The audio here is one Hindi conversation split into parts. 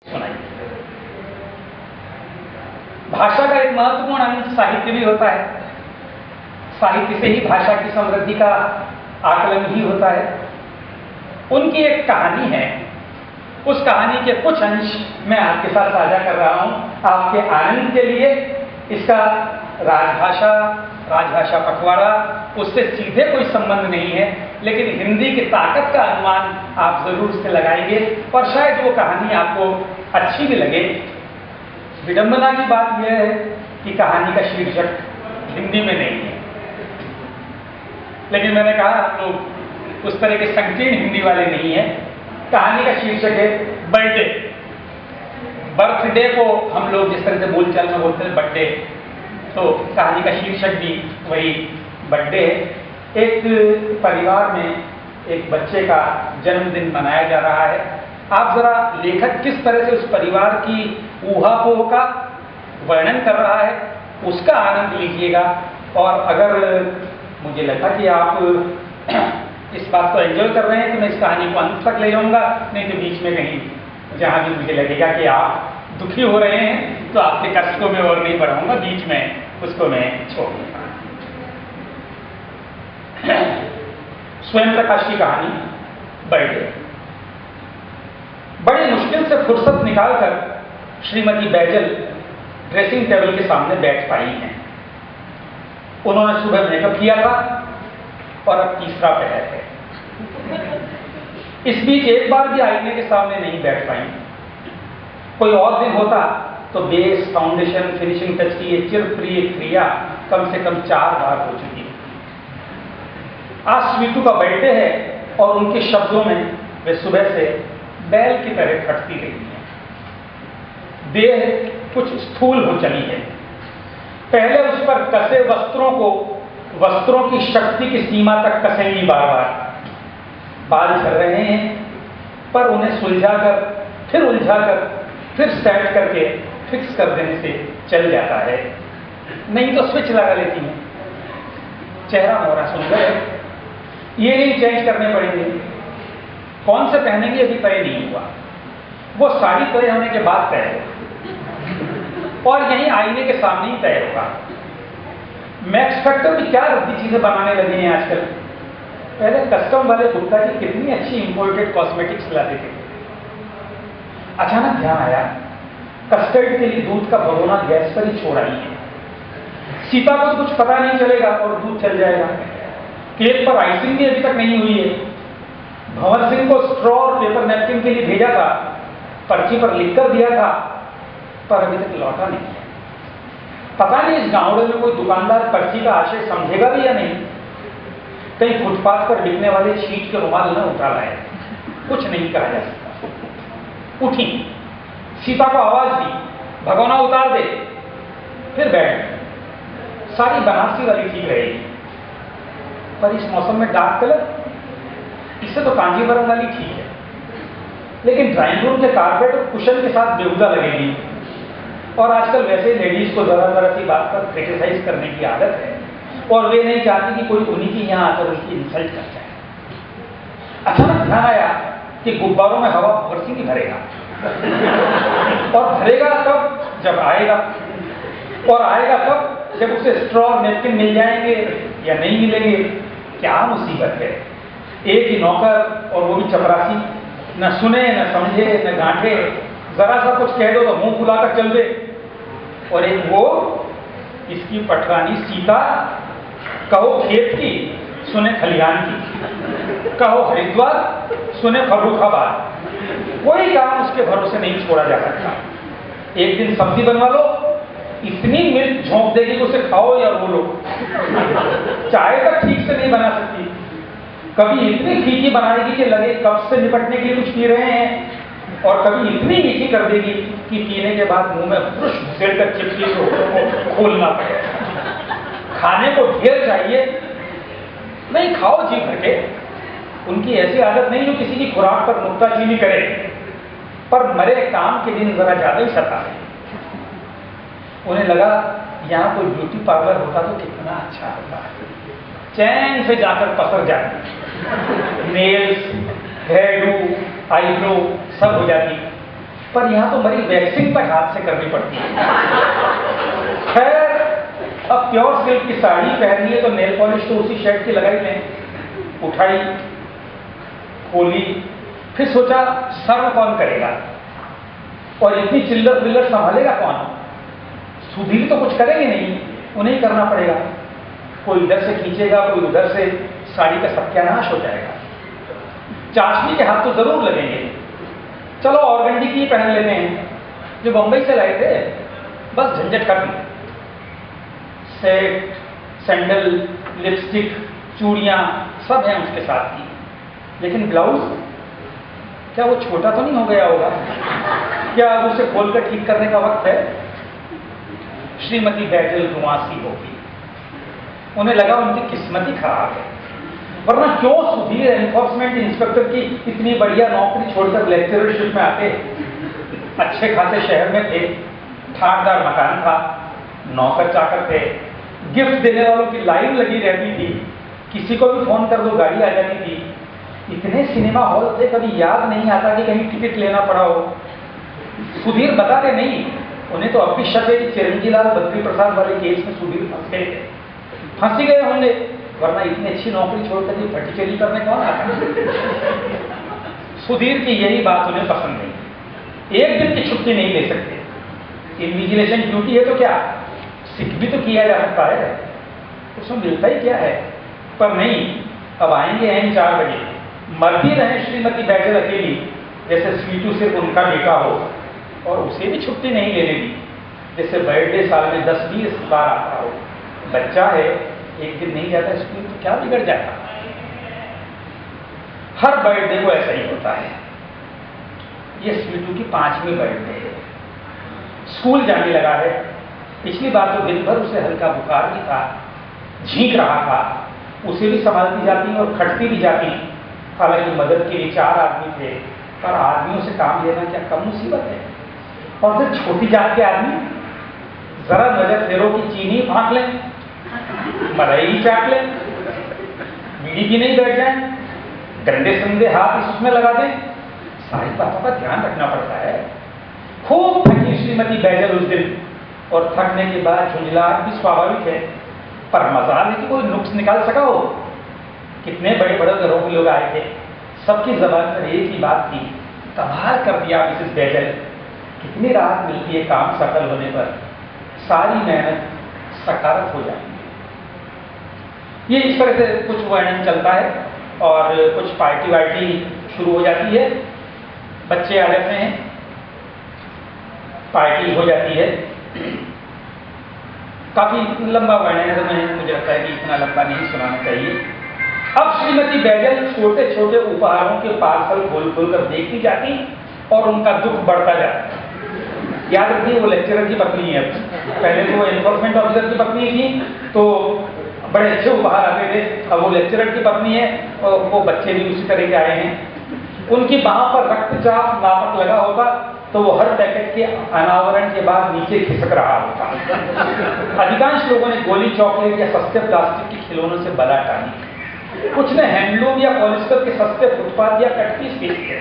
सुनाई। भाषा का एक महत्वपूर्ण अंश साहित्य भी होता है। साहित्य से ही भाषा की समृद्धि का आकलन भी होता है। उनकी एक कहानी है, उस कहानी के कुछ अंश मैं आपके साथ साझा कर रहा हूं आपके आनंद के लिए। इसका राजभाषा पखवाड़ा उससे सीधे कोई संबंध नहीं है, लेकिन हिंदी की ताकत का अनुमान आप जरूर उससे लगाएंगे और शायद वो कहानी आपको अच्छी भी लगे। विडंबना की बात यह है कि कहानी का शीर्षक हिंदी में नहीं है, लेकिन मैंने कहा आप लोग उस तरह के संकीर्ण हिंदी वाले नहीं है। कहानी का शीर्षक है बर्थडे। बर्थडे को हम लोग जिस तरह से बोलचाल में बोलते हैं बर्थडे, तो कहानी का शीर्षक भी वही बर्थडे है। एक परिवार में एक बच्चे का जन्मदिन मनाया जा रहा है। आप जरा लेखक किस तरह से उस परिवार की ऊहापोह का वर्णन कर रहा है उसका आनंद लीजिएगा। और अगर मुझे लगा कि आप इस बात को एंजॉय कर रहे हैं तो मैं इस कहानी को अंत तक ले जाऊंगा, नहीं तो बीच में कहीं जहां भी मुझे लगेगा कि आप दुखी हो रहे हैं तो आपके कष्ट को मैं और नहीं बढ़ाऊंगा, बीच में उसको मैं छोड़ दूंगा। स्वयं प्रकाश की कहानी बर्थडे। बड़ी मुश्किल से फुर्सत निकालकर श्रीमती बैजल ड्रेसिंग टेबल के सामने बैठ पाई हैं। उन्होंने सुबह मेकअप किया था और अब तीसरा पहर है। इस बीच एक बार भी आईने के सामने नहीं बैठ पाई। कोई और दिन होता तो बेस, फाउंडेशन, फिनिशिंग टच की ये चिरप्रिय क्रिया कम से कम 4 बार हो चुकी। आज स्वीटू का बर्थडे है और उनके शब्दों में वे सुबह से बैल की तरह खटती रही है। देह कुछ स्थूल हो चली है। पहले उस पर कसे वस्त्रों की शक्ति की सीमा तक कसेंगी बार बार। बाल झड़ रहे हैं पर उन्हें सुलझाकर फिर उलझाकर फिर सेट करके फिक्स कर देने से चल जाता है, नहीं तो स्विच लगा लेती हैं। चेहरा मोरा सुंदर है, ये नहीं चेंज करने पड़ेंगे। कौन से पहनेंगे अभी तय नहीं हुआ, वो साड़ी तय होने के बाद तय होगा और यहीं आईने के सामने ही तय होगा। मैक्स फैक्टर भी क्या रद्दी चीजें बनाने लगे हैं आजकल। पहले कस्टम वाले गुप्ता की कितनी अच्छी इंपोर्टेड कॉस्मेटिक्स लाते थे। अचानक ध्यान आया कस्टर्ड के लिए दूध का भगोना गैस पर ही छोड़ आई है। सीता को कुछ पता नहीं चलेगा और दूध चल जाएगा। केक पर आइसिंग भी अभी तक नहीं हुई है। भंवर सिंह को स्ट्रॉ और पेपर नैपकिन के लिए भेजा था, पर्ची पर लिख कर दिया था, पर अभी तक लौटा नहीं है। पता नहीं इस गांवड़े में कोई दुकानदार पर्ची का आशय समझेगा भी या नहीं। कहीं फुटपाथ पर बिकने वाले छीट के रुमाल न उठा लाए। कुछ नहीं कहा जा सकता। उठी, सीता को आवाज दी, भगोना उतार दे, फिर बैठ। सारी बनारसी वाली ठीक रहेगी, पर इस मौसम में डार्क कलर, इससे तो कांजीवरम वाली ठीक है। लेकिन ड्राइंग रूम के कारपेट और कुशन के साथ बेहुदा लगेगी। और आजकल वैसे लेडीज को जरा सी बात पर क्रिटिसाइज करने की आदत है और वे नहीं चाहती कि कोई उन्हीं की यहां आकर उनकी इंसल्ट कर जाए। अचानक ध्यान आया कि गुब्बारों में हवा भंवर सिंह ही भरेगा और भरेगा तब जब आएगा, और आएगा तब जब उसे स्ट्रॉ और नैपकिन मिल जाएंगे या नहीं मिलेंगे। क्या मुसीबत है। एक ही नौकर और वो भी चपरासी, न सुने न समझे न गांठे। जरा सा कुछ कह दो तो मुंह फुलाकर चल दे। और एक वो इसकी पटरानी सीता, कहो खेत की सुने खलिहान की, कहो हरिद्वार सुने फर्रुखाबाद। कोई काम उसके भरोसे नहीं छोड़ा जा सकता। एक दिन सब्जी बनवा लो, इतनी मिर्च झोंक देगी कि उसे खाओ या बोलो। चाय तक ठीक से नहीं बना सकती। कभी इतनी फीकी बनाएगी कि लगे कब्ज से निपटने के लिए कुछ पी रहे हैं, और कभी इतनी मीठी कर देगी कि पीने के बाद मुंह में ब्रुश घुसेड़ कर चिपकी को खोलना पड़े। खाने को ढेर चाहिए, नहीं खाओ जी भर के। उनकी ऐसी आदत नहीं जो किसी की खुराक पर नुक्ताचीनी करे, पर मरे काम के दिन जरा ज्यादा ही सताए। उन्हें लगा यहाँ कोई ब्यूटी पार्लर होता तो कितना अच्छा होता। चैन से जाकर पसर जाती, नेल्स, हेयर डू, आईब्रो सब हो जाती। पर यहां तो मरी वैक्सिंग तक हाथ से करनी पड़ती है। खैर, अब प्योर सिल्क की साड़ी पहननी है तो नेल पॉलिश तो उसी शेड की लगाई लें। उठाई, खोली, फिर सोचा सर्व कौन करेगा और इतनी चिल्लर पिल्लर संभालेगा कौन। सुधीर तो कुछ करेंगे नहीं, उन्हें ही करना पड़ेगा। कोई इधर से खींचेगा, कोई उधर से, साड़ी का सत्यानाश हो जाएगा। चाशनी के हाथ तो जरूर लगेंगे। चलो ऑर्गेंडी की पहन लेते हैं जो बंबई से लाए थे, बस झंझट कर दी। सेट, सैंडल, लिपस्टिक, चूड़ियां सब हैं उसके साथ की। लेकिन ब्लाउज, क्या वो छोटा तो नहीं हो गया होगा? क्या उसे खोलकर ठीक करने का वक्त है? श्रीमती बैजल रुआसी होगी। उन्हें लगा उनकी किस्मत ही खराब है, वरना क्यों सुधीर एनफोर्समेंट इंस्पेक्टर की इतनी बढ़िया नौकरी छोड़कर लेक्चरशिप में आते। अच्छे खासे शहर में थे, ठाटदार मकान था, नौकर चाकर थे, गिफ्ट देने वालों की लाइन लगी रहती थी, किसी को भी फोन कर दो गाड़ी आ जाती थी। इतने सिनेमा हॉल थे, कभी याद नहीं आता कि कहीं टिकट लेना पड़ा हो। सुधीर बताते नहीं, उन्हें तो अब भी शक है कि चिरंजीलाल बद्री प्रसाद वाले केस में सुधीर फंस गए थे। फंसी गए होंगे, वरना इतनी अच्छी नौकरी छोड़कर फटीचरी करने कौन आता। सुधीर की यही बात उन्हें पसंद नहीं। एक दिन की छुट्टी नहीं ले सकते। इन्विजिलेशन ड्यूटी है तो क्या, सिक भी तो किया जा सकता है, उसमें मिलता ही क्या है। पर नहीं, अब आएंगे हैं 4 बजे, मरती रहे श्रीमती बैजल अकेली, जैसे स्वीटू सिर्फ उनका बेटा हो, और उसे भी छुट्टी नहीं लेने दी, जैसे बर्थडे साल में 10-20 बार आता हो। बच्चा है, एक दिन नहीं जाता स्कूल तो क्या बिगड़ जाता। हर बर्थडे को ऐसा ही होता है। ये स्वीटू की 5वीं बर्थडे है, स्कूल जाने लगा है। पिछली बार तो दिन भर उसे हल्का बुखार भी था, झींक रहा था, उसे भी संभालती जाती और खटती भी जाती। हालांकि मदद के लिए 4 आदमी थे, पर आदमियों से काम लेना क्या कम मुसीबत है। और फिर छोटी जात के आदमी, जरा नजर फेरो की चीनी फाँक लें, मलाई चाट लें, बीड़ी भी नहीं बैठ जाए, गंदे संदे हाथ उसमें लगा दें, सारी बातों का ध्यान रखना पड़ता है। खूब थकी श्रीमती बैजल उस दिन, और थकने के बाद झुंझलाहट भी स्वाभाविक है, पर मजाल है कि कोई नुक्स निकाल सका हो। कितने बड़े बड़े घरों के लोग आए थे, सबकी जबान पर एक ही बात थी, कमाल कर दिया मिसेस बैजल। कितनी राहत मिलती है काम सफल होने पर, सारी मेहनत सकारात्मक हो जाती है। ये इस तरह से कुछ वर्णन चलता है और कुछ पार्टी वार्टी शुरू हो जाती है, बच्चे आ जाते हैं, पार्टी हो जाती है। काफी लंबा वर्णन है, तो मुझे लगता है कि इतना लंबा नहीं सुनाना चाहिए। अब श्रीमती बैजल छोटे छोटे उपहारों के पार्सल खोल खोल कर देखती जाती और उनका दुख बढ़ता जाता। याद रखिए, वो लेक्चरर की पत्नी है। पहले तो वो एनफोर्समेंट ऑफिसर की पत्नी थी, तो बड़े अच्छे उपहार आते थे। अब वो लेक्चरर की पत्नी है और वो बच्चे भी उसी तरह के आए हैं। उनकी बाह पर रक्तचाप नापक लगा होता तो वो हर पैकेट के अनावरण के बाद नीचे खिसक रहा होता। अधिकांश लोगों ने गोली चॉकलेट या सस्ते प्लास्टिक के खिलौनों से बला टानी, कुछ ने हैंडलूम या पॉलिस्टर के सस्ते फुटपाथ या कटपीस बेच थे,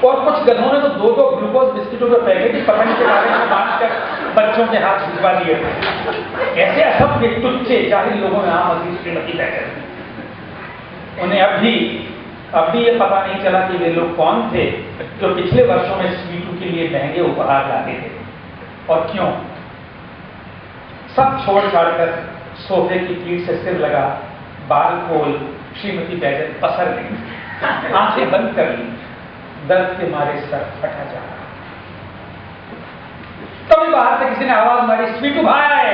और कुछ गधों ने तो 2-2 ग्लूकोज बिस्किटों के पैकेट ही पतंग के बारे में बांधकर बच्चों के हाथ भिजवा दिए थे। ऐसे असभ्य टुच्चे जाहिल लोगों में आम अजीज श्रीमती बैजल। उन्हें अब भी ये पता नहीं चला कि वे लोग कौन थे जो पिछले वर्षों में स्वीटू के लिए महंगे उपहार लाते थे, और क्यों। सब छोड़ छाड़ कर सोफे की पीठ से सिर लगा, बाल खोल श्रीमती बैजल पसर गई, आंखें बंद कर ली। दर्द के मारे सर फटा जा रहा। तभी बाहर से किसी ने आवाज मारी, स्वीटू भाई।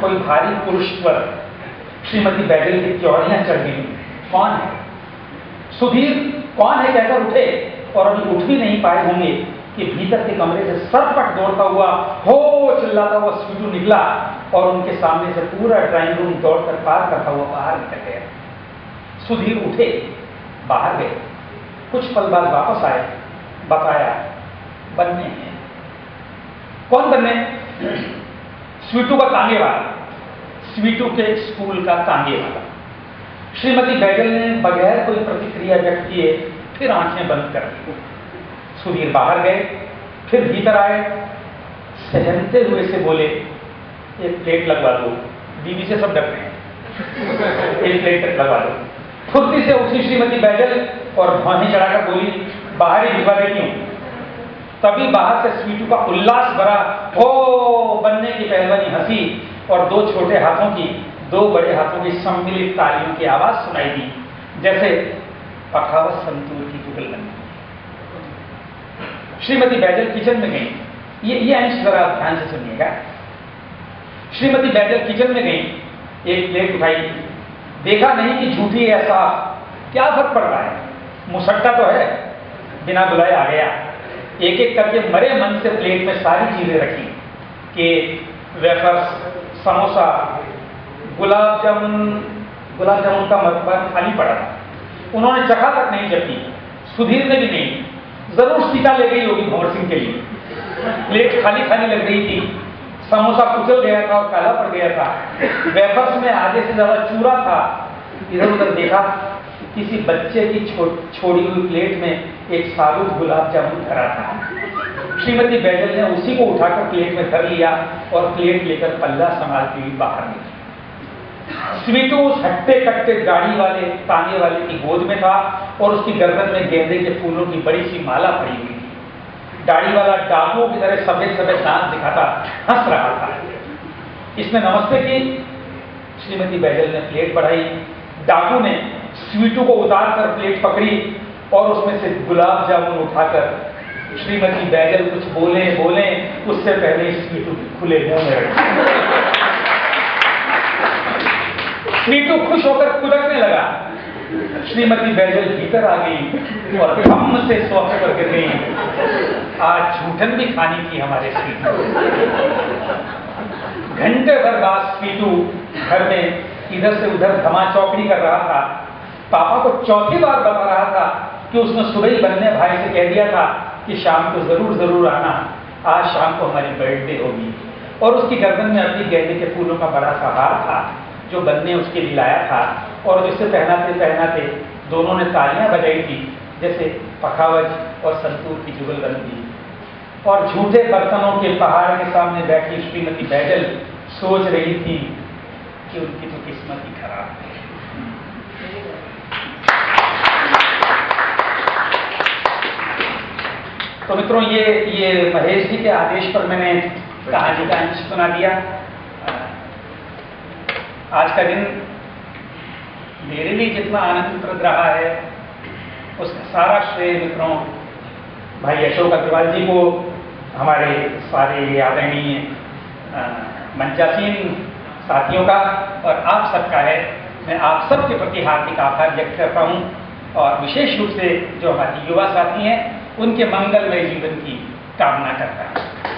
कोई भारी पुरुष पर श्रीमती बैजल की त्योरियां चढ़ गई। कौन है? सुधीर कौन है कहकर उठे, और अभी उठ भी नहीं पाए होंगे कि भीतर के कमरे से सरपट दौड़ता हुआ, हो चिल्लाता हुआ स्वीटू निकला और उनके सामने से पूरा ड्राइंग रूम दौड़कर पार करता हुआ बाहर निकल गया। सुधीर उठे, बाहर गए, कुछ पल बाद वापस आए, बताया बनने हैं। कौन बनने? स्वीटू का तांगे वाला, स्वीटू के स्कूल का तांगे वाला। श्रीमती बैजल ने बगैर कोई प्रतिक्रिया व्यक्त किए फिर आंखें बंद कर दी। सुधीर बाहर गए, फिर भीतर आए, सहमते हुए से बोले, एक प्लेट लगवा दो। बीवी से सब डरते हैं, एक प्लेट लगवा दो। फुर्ती से उसी श्रीमती बैजल और ध्वनि चढ़ाकर बोली, बाहर ही भिजवा देती हूं। तभी बाहर से स्वीटू का उल्लास भरा हो बनने की पहलवानी हंसी और दो छोटे हाथों की, दो बड़े हाथों की सम्मिलित तालियों की आवाज सुनाई दी, जैसे पखावत संतूर की जुगलबंदी। श्रीमती बैजल किचन में गई। ये अंश जरा ध्यान से सुनिएगा। श्रीमती बैजल किचन में गई, एक प्लेट उठाई, देखा नहीं कि झूठी है ऐसा, क्या फर्क पड़ रहा है, मुसट्टा तो है, बिना बुलाए आ गया। एक एक करके मरे मन से प्लेट में सारी चीजें रखी, केक, वेफर्स, समोसा, गुलाब जामुन का मरतबा खाली पड़ा था। उन्होंने चखा तक नहीं चखी, सुधीर ने भी नहीं। जरूर सीता ले गई होगी भंवर सिंह के लिए। प्लेट खाली खाली लग रही थी, समोसा कुचल गया था और काला पड़ गया था, वेफर्स में आधे से ज्यादा चूरा था। इधर उधर देखा, किसी बच्चे की छोड़ी हुई प्लेट में एक साबुत गुलाब जामुन धरा था। श्रीमती बैजल ने उसी को उठाकर प्लेट में धर लिया और प्लेट लेकर पल्ला संभालती हुई बाहर निकली। स्वीटू उस हट्टे कट्टे दाढ़ी वाले ताने वाले की गोद में था और उसकी गर्दन में गेंदे के फूलों की बड़ी सी माला पड़ी हुई थी। दाढ़ी वाला डाकुओं की तरह सफेद सफेद दांत दिखाता हंस रहा था। इसने नमस्ते की, श्रीमती बैजल ने प्लेट बढ़ाई। डाकू ने स्वीटू को उतार कर प्लेट पकड़ी और उसमें से गुलाब जामुन उठाकर श्रीमती बैजल कुछ बोले उससे पहले स्वीटू खुले मुंह में रखी। स्वीटू खुश होकर कुदकने लगा। श्रीमती बैजल भीतर आ गई और धम्म से स्वागत करके गई, आज झूठन भी खानी थी हमारे स्वीटू। घंटे भर बाद स्वीटू घर में इधर से उधर धमा चौकड़ी कर रहा था। पापा को चौथी बार बता रहा था कि उसने सुबह ही बनने भाई से कह दिया था कि शाम को जरूर आना, आज शाम को हमारी बर्थडे होगी। और उसकी गर्दन में अपनी गेंदे के फूलों का बड़ा सा हार था जो बन्ने उसके लिए लाया था और जिससे पहनाते दोनों ने तालियां बजाई थी, जैसे पखावज और संतूर की जुगलबंदी। और झूठे बर्तनों के पहाड़ के सामने बैठी श्रीमती बैजल सोच रही थी कि उनकी तो किस्मत ही खराब है। तो मित्रों, ये महेश जी के आदेश पर मैंने कहानी का अंश सुना दिया। आज का दिन मेरे लिए जितना आनंदप्रद रहा है उसका सारा श्रेय मित्रों भाई अशोक अग्रवाल जी को, हमारे सारे आदरणीय मंचासीन साथियों का और आप सबका है। मैं आप सबके प्रति हार्दिक आभार व्यक्त करता हूँ और विशेष रूप से जो हमारे युवा साथी हैं उनके मंगलमय जीवन की कामना करता हूँ।